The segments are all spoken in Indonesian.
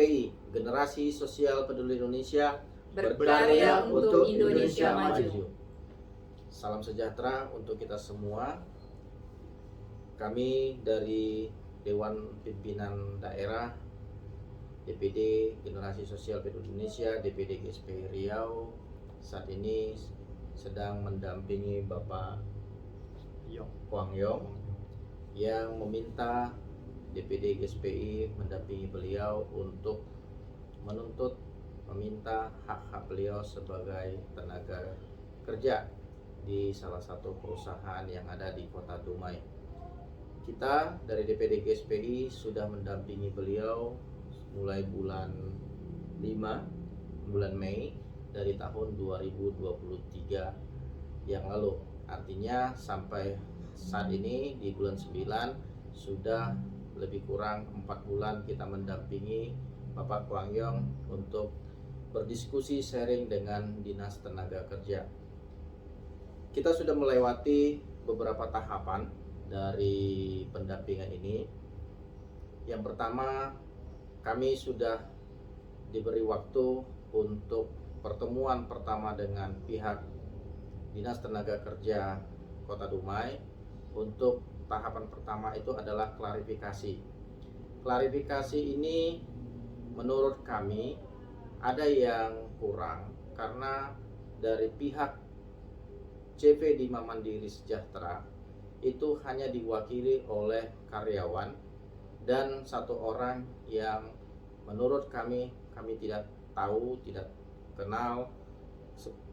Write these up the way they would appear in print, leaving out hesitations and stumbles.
GSPI, Generasi Sosial Peduli Indonesia, berkarya untuk Indonesia maju. Salam sejahtera untuk kita semua. Kami dari Dewan Pimpinan Daerah DPD Generasi Sosial Peduli Indonesia, DPD GSPI Riau, saat ini sedang mendampingi Bapak Kwang Yong yang meminta DPD GSPI mendampingi beliau untuk meminta hak-hak beliau sebagai tenaga kerja di salah satu perusahaan yang ada di Kota Dumai. Kita dari DPD GSPI sudah mendampingi beliau mulai bulan Mei dari tahun 2023 yang lalu. Artinya sampai saat ini di bulan 9 sudah lebih kurang 4 bulan kita mendampingi Bapak Kwang Yong untuk berdiskusi sharing dengan Dinas Tenaga Kerja. Kita sudah melewati beberapa tahapan dari pendampingan ini. Yang pertama, kami sudah diberi waktu untuk pertemuan pertama dengan pihak Dinas Tenaga Kerja Kota Dumai. Untuk tahapan pertama itu adalah klarifikasi. Klarifikasi ini menurut kami ada yang kurang karena dari pihak CV Dima Mandiri Sejahtera itu hanya diwakili oleh karyawan dan satu orang yang menurut kami tidak tahu, tidak kenal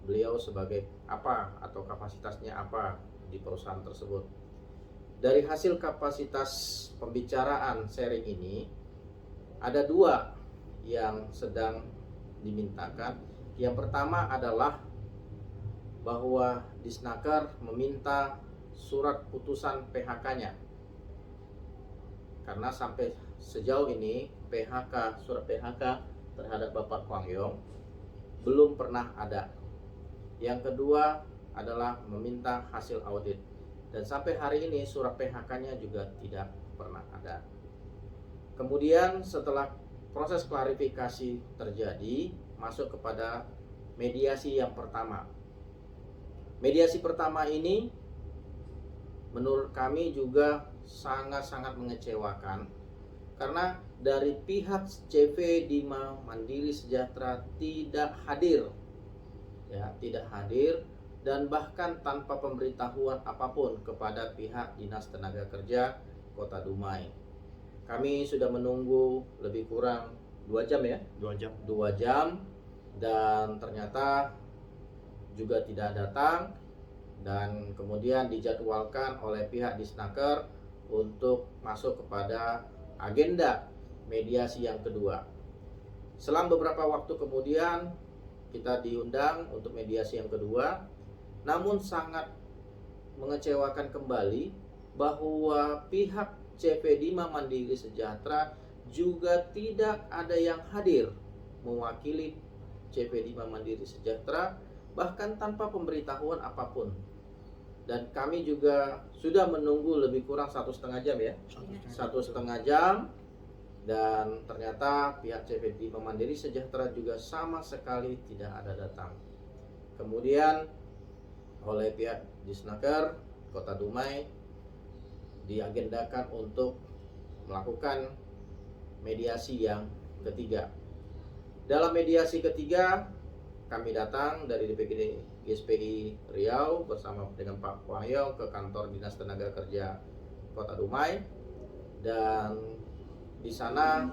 beliau sebagai apa atau kapasitasnya apa di perusahaan tersebut. Dari hasil kapasitas pembicaraan sharing ini ada 2 yang sedang dimintakan. Yang pertama adalah bahwa Disnaker meminta surat putusan PHK-nya. Karena sampai sejauh ini surat PHK terhadap Bapak Kwang Yong belum pernah ada. Yang kedua adalah meminta hasil audit. Dan sampai hari ini surat PHK-nya juga tidak pernah ada. Kemudian setelah proses klarifikasi terjadi, masuk kepada mediasi yang pertama. Mediasi pertama ini menurut kami juga sangat-sangat mengecewakan karena dari pihak CV Dima Mandiri Sejahtera tidak hadir. Tidak hadir dan bahkan tanpa pemberitahuan apapun kepada pihak Dinas Tenaga Kerja Kota Dumai. Kami sudah menunggu lebih kurang 2 jam ya? 2 jam. 2 jam dan ternyata juga tidak datang, dan kemudian dijadwalkan oleh pihak Disnaker untuk masuk kepada agenda mediasi yang kedua. Selang beberapa waktu kemudian kita diundang untuk mediasi yang kedua. Namun sangat mengecewakan kembali bahwa pihak CV Dima Mandiri Sejahtera juga tidak ada yang hadir mewakili CV Dima Mandiri Sejahtera, bahkan tanpa pemberitahuan apapun. Dan kami juga sudah menunggu lebih kurang 1,5 jam ya, 1,5 jam, dan ternyata pihak CV Dima Mandiri Sejahtera juga sama sekali tidak ada datang. Kemudian oleh pihak Disnaker Kota Dumai diagendakan untuk melakukan mediasi yang ketiga. Dalam mediasi ketiga, kami datang dari DPD GSPI Riau bersama dengan Pak Kwang Yong ke kantor Dinas Tenaga Kerja Kota Dumai, dan di sana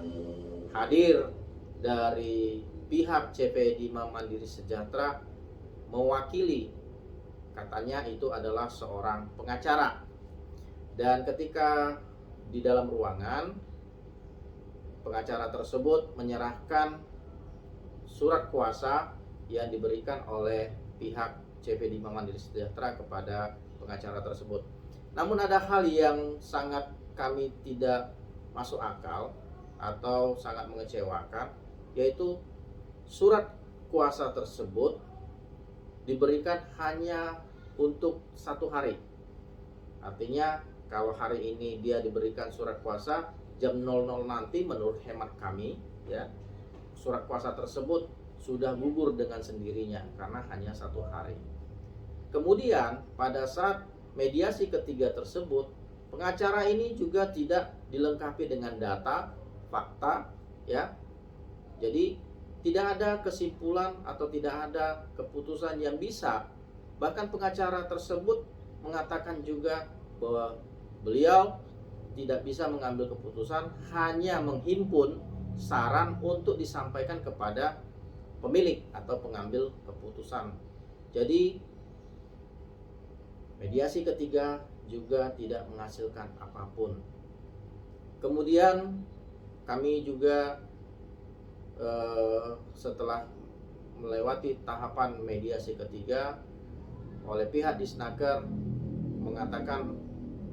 hadir dari pihak CV Dima Mandiri Sejahtera mewakili, katanya itu adalah seorang pengacara. Dan ketika di dalam ruangan, pengacara tersebut menyerahkan surat kuasa yang diberikan oleh pihak CV Dima Mandiri Sejahtera kepada pengacara tersebut. Namun ada hal yang sangat kami tidak masuk akal atau sangat mengecewakan, yaitu surat kuasa tersebut diberikan hanya untuk 1 hari. Artinya kalau hari ini dia diberikan surat kuasa jam 00 nanti, menurut hemat kami ya, surat kuasa tersebut sudah gugur dengan sendirinya karena hanya 1 hari. Kemudian pada saat mediasi ketiga tersebut, pengacara ini juga tidak dilengkapi dengan data, fakta, ya. Jadi tidak ada kesimpulan atau tidak ada keputusan yang bisa. Bahkan pengacara tersebut mengatakan juga bahwa beliau tidak bisa mengambil keputusan, hanya menghimpun saran untuk disampaikan kepada pemilik atau pengambil keputusan. Jadi mediasi ketiga juga tidak menghasilkan apapun. Kemudian kami juga setelah melewati tahapan mediasi ketiga, oleh pihak Disnaker mengatakan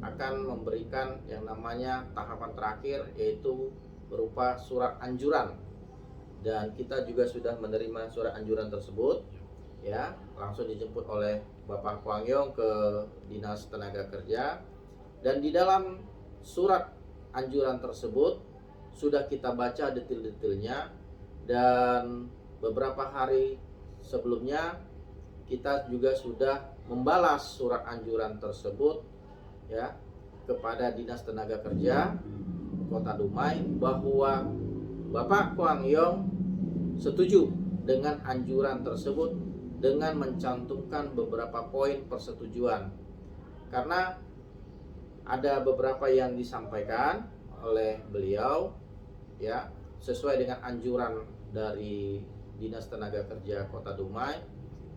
akan memberikan yang namanya tahapan terakhir, yaitu berupa surat anjuran. Dan kita juga sudah menerima surat anjuran tersebut, ya, langsung dijemput oleh Bapak Kwang Yong ke Dinas Tenaga Kerja. Dan di dalam surat anjuran tersebut sudah kita baca detail-detailnya, dan beberapa hari sebelumnya kita juga sudah membalas surat anjuran tersebut, ya, kepada Dinas Tenaga Kerja Kota Dumai bahwa Bapak Kwang Yong setuju dengan anjuran tersebut dengan mencantumkan beberapa poin persetujuan. Karena ada beberapa yang disampaikan oleh beliau, ya, sesuai dengan anjuran dari Dinas Tenaga Kerja Kota Dumai,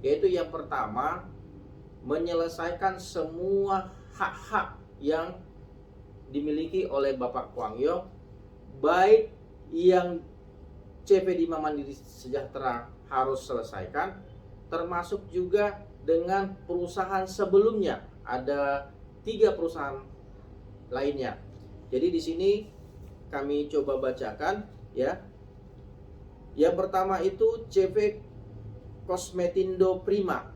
yaitu yang pertama, menyelesaikan semua hak-hak yang dimiliki oleh Bapak Kwang Yong, baik yang CV5 Mandiri Sejahtera harus selesaikan, termasuk juga dengan perusahaan sebelumnya, ada 3 perusahaan lainnya. Jadi di sini kami coba bacakan, ya. Yang pertama itu CV Kosmetindo Prima,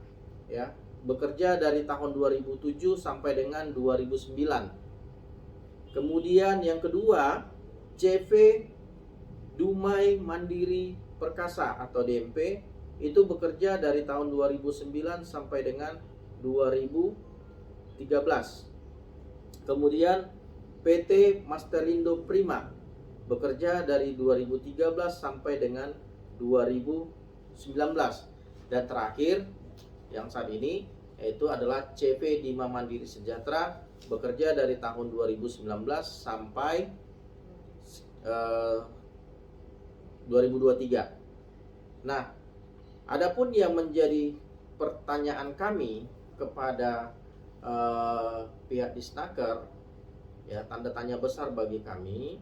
ya, bekerja dari tahun 2007 sampai dengan 2009. Kemudian yang kedua, CV Dumai Mandiri Perkasa atau DMP, itu bekerja dari tahun 2009 sampai dengan 2013. Kemudian PT Masterindo Prima bekerja dari 2013 sampai dengan 2019. Dan terakhir yang saat ini yaitu adalah CV Dima Mandiri Sejahtera, bekerja dari tahun 2019 sampai 2023. Nah, adapun yang menjadi pertanyaan kami kepada pihak Disnaker, ya, tanda tanya besar bagi kami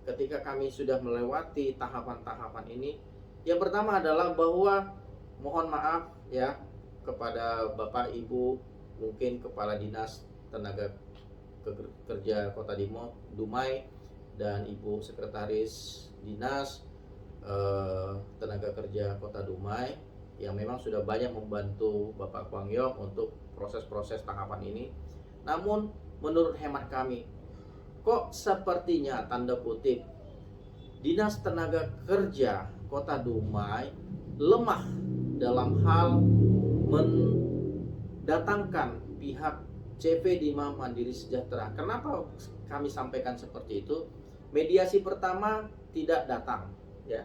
ketika kami sudah melewati tahapan-tahapan ini. Yang pertama adalah bahwa mohon maaf, ya, kepada Bapak Ibu, mungkin Kepala Dinas Tenaga Kerja Kota Dumai dan Ibu Sekretaris Dinas Tenaga Kerja Kota Dumai yang memang sudah banyak membantu Bapak Kwang Yong untuk proses-proses tahapan ini. Namun menurut hemat kami, kok sepertinya tanda kutip Dinas Tenaga Kerja Kota Dumai lemah dalam hal mendatangkan pihak CV5 Mandiri Sejahtera. Kenapa kami sampaikan seperti itu? Mediasi pertama tidak datang, ya,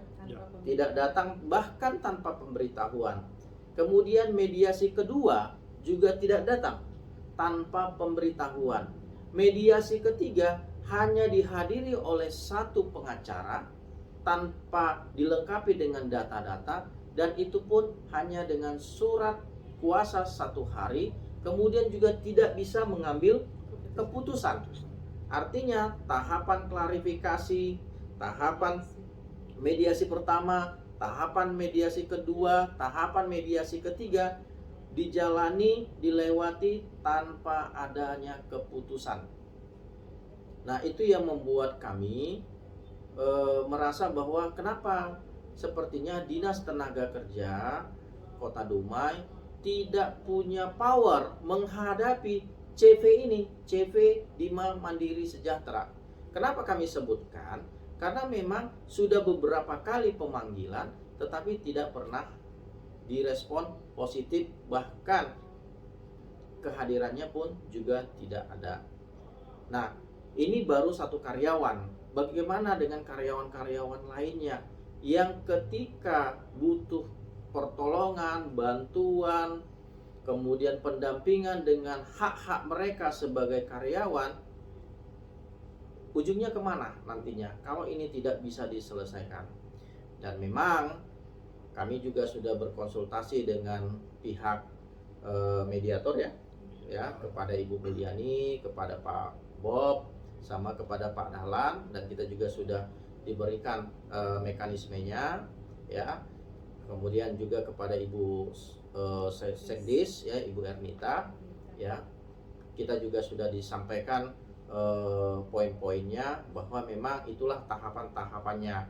tidak datang, bahkan tanpa pemberitahuan. Kemudian mediasi kedua juga tidak datang tanpa pemberitahuan. Mediasi ketiga hanya dihadiri oleh satu pengacara tanpa dilengkapi dengan data-data, dan itu pun hanya dengan surat kuasa 1 hari, kemudian juga tidak bisa mengambil keputusan. Artinya tahapan klarifikasi, tahapan mediasi pertama, tahapan mediasi kedua, tahapan mediasi ketiga dijalani, dilewati tanpa adanya keputusan. Nah, itu yang membuat kami merasa bahwa kenapa sepertinya Dinas Tenaga Kerja Kota Dumai tidak punya power menghadapi CV ini, CV Dima Mandiri Sejahtera. Kenapa kami sebutkan? Karena memang sudah beberapa kali pemanggilan tetapi tidak pernah direspon positif, bahkan kehadirannya pun juga tidak ada. Nah, ini baru satu karyawan. Bagaimana dengan karyawan-karyawan lainnya yang ketika butuh pertolongan, bantuan, kemudian pendampingan dengan hak-hak mereka sebagai karyawan, ujungnya kemana nantinya kalau ini tidak bisa diselesaikan? Dan memang kami juga sudah berkonsultasi dengan pihak mediator ya, kepada Ibu Meliani, kepada Pak Bob, sama kepada Pak Dahlan, dan kita juga sudah diberikan mekanismenya ya. Kemudian juga kepada Ibu Sekdis ya, Ibu Ernita ya. Kita juga sudah disampaikan poin-poinnya bahwa memang itulah tahapan-tahapannya,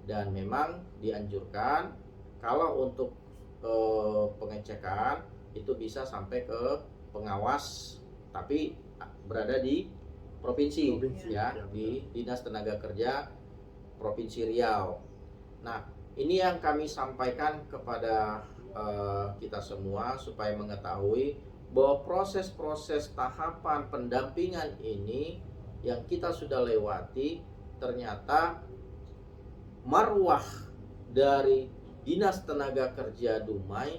dan memang dianjurkan kalau untuk pengecekan itu bisa sampai ke pengawas, tapi berada di provinsi ya, di Dinas Tenaga Kerja Provinsi Riau. Nah, ini yang kami sampaikan kepada kita semua supaya mengetahui bahwa proses-proses tahapan pendampingan ini yang kita sudah lewati, ternyata marwah dari Dinas Tenaga Kerja Dumai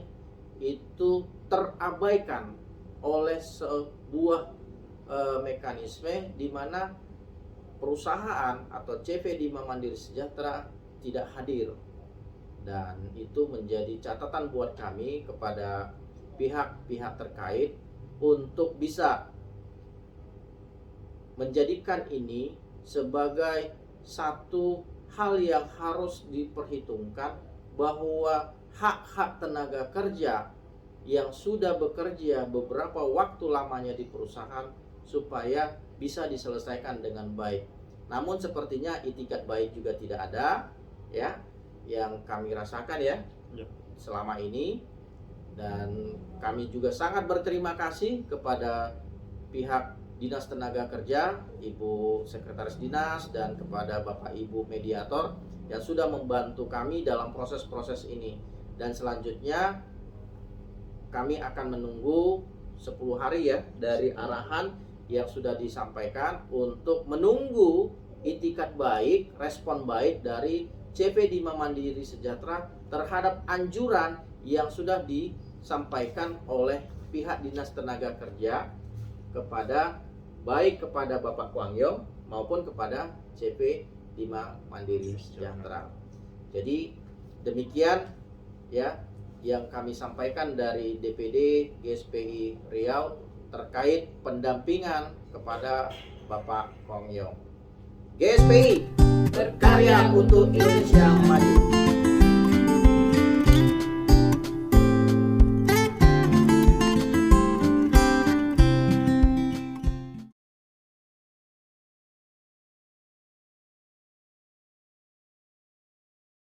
itu terabaikan oleh sebuah mekanisme di mana perusahaan atau CV Dima Mandiri Sejahtera tidak hadir. Dan itu menjadi catatan buat kami kepada pihak-pihak terkait untuk bisa menjadikan ini sebagai satu hal yang harus diperhitungkan, bahwa hak-hak tenaga kerja yang sudah bekerja beberapa waktu lamanya di perusahaan supaya bisa diselesaikan dengan baik. Namun sepertinya itikat baik juga tidak ada ya, yang kami rasakan ya selama ini. Dan kami juga sangat berterima kasih kepada pihak Dinas Tenaga Kerja, Ibu Sekretaris Dinas, dan kepada Bapak Ibu Mediator yang sudah membantu kami dalam proses-proses ini. Dan selanjutnya kami akan menunggu 10 hari ya dari arahan yang sudah disampaikan untuk menunggu itikat baik, respon baik dari CV Dima Mandiri Sejahtera terhadap anjuran yang sudah disampaikan oleh pihak Dinas Tenaga Kerja kepada Bapak Kwang Yong maupun kepada CV Dima Mandiri Sejahtera. Jadi demikian ya yang kami sampaikan dari DPD GSPI Riau terkait pendampingan kepada Bapak Kwang Yong. GSPI berkarya untuk Indonesia Maju.